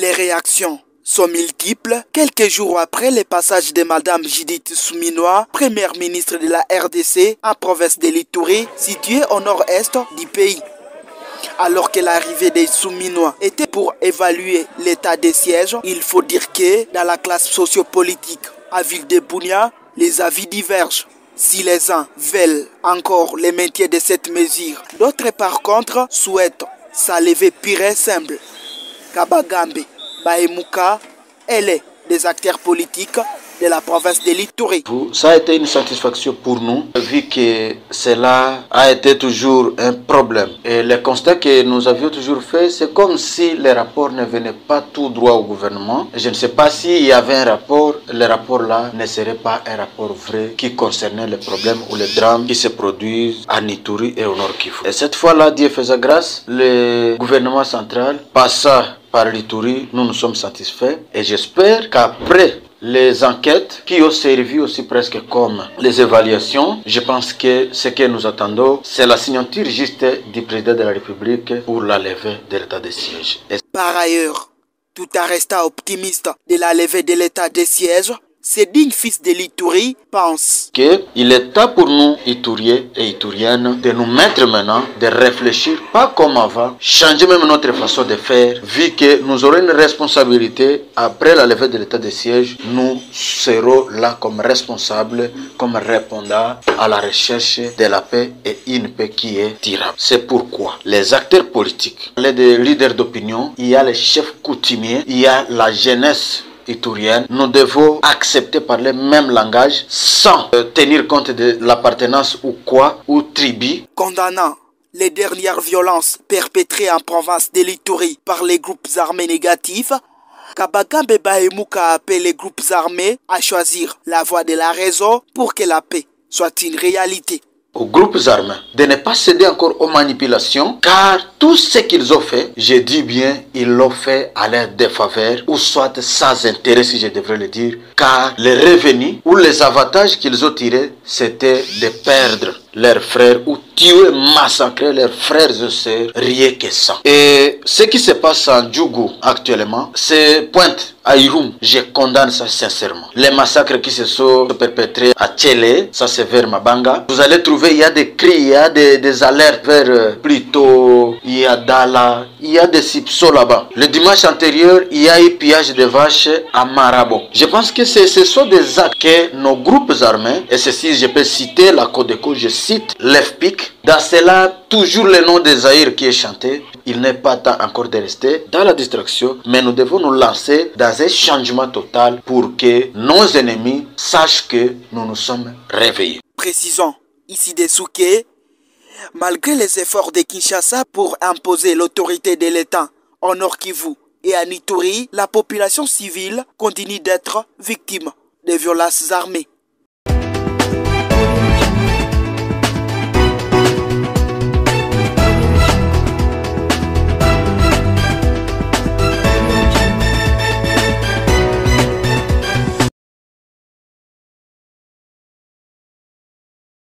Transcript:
Les réactions sont multiples quelques jours après le passage de Madame Judith Suminwa, première ministre de la RDC en province de l'Ituri, située au nord-est du pays. Alors que l'arrivée des Suminwa était pour évaluer l'état des sièges, il faut dire que dans la classe sociopolitique à Ville de Bunia, les avis divergent. Si les uns veulent encore le maintien de cette mesure, d'autres par contre souhaitent sa levée pure et simple. Kabagambe Bahemuka, elle est des acteurs politiques de la province de l'Ituri. Ça a été une satisfaction pour nous, vu que cela a été toujours un problème. Et le constat que nous avions toujours fait, c'est comme si les rapports ne venaient pas tout droit au gouvernement. Je ne sais pas s'il y avait un rapport, le rapport là ne serait pas un rapport vrai qui concernait les problèmes ou les drames qui se produisent à Ituri et au Nord Kivu. Et cette fois-là, Dieu faisait grâce, le gouvernement central passa par l'Ituri, nous sommes satisfaits et j'espère qu'après les enquêtes qui ont servi aussi presque comme les évaluations, je pense que ce que nous attendons, c'est la signature juste du président de la République pour la levée de l'état de siège. Par ailleurs, tout en restant optimiste de la levée de l'état de siège, ce digne fils de l'Ituri pense qu'il est temps pour nous, Ituriens et Ituriennes, de nous mettre maintenant, de réfléchir, pas comme avant, changer même notre façon de faire, vu que nous aurons une responsabilité après la levée de l'état de siège, nous serons là comme responsables, comme répondants à la recherche de la paix et une paix qui est durable. C'est pourquoi les acteurs politiques, les leaders d'opinion, il y a les chefs coutumiers, il y a la jeunesse iturienne, nous devons accepter parler le même langage sans tenir compte de l'appartenance ou quoi, ou tribu. Condamnant les dernières violences perpétrées en province de l'Ituri par les groupes armés négatifs, Kabagambe Bahemuka appelle les groupes armés à choisir la voie de la raison pour que la paix soit une réalité. Aux groupes armés de ne pas céder encore aux manipulations, car tout ce qu'ils ont fait, je dis bien, ils l'ont fait à leur défaveur, ou soit sans intérêt si je devrais le dire, car les revenus ou les avantages qu'ils ont tirés, c'était de perdre leurs frères ou tuer, massacrer leurs frères et sœurs, rien que ça. Et ce qui se passe en Djougou actuellement, c'est pointe à Irum. Je condamne ça sincèrement. Les massacres qui se sont perpétrés à Tchele, ça c'est vers Mabanga. Vous allez trouver, il y a des cris, il y a des alertes vers plutôt, il y a Dala, il y a des Sipso là-bas. Le dimanche antérieur, il y a eu pillage de vaches à Marabo. Je pense que ce sont des actes que nos groupes armés, et ceci je peux citer la Codeco, je cite l'FPIC. Dans cela, toujours le nom de Zahir qui est chanté. Il n'est pas temps encore de rester dans la distraction, mais nous devons nous lancer dans un changement total pour que nos ennemis sachent que nous nous sommes réveillés. Précisons ici des Souké, malgré les efforts de Kinshasa pour imposer l'autorité de l'État en Nord Kivu et à Ituri, la population civile continue d'être victime de violences armées.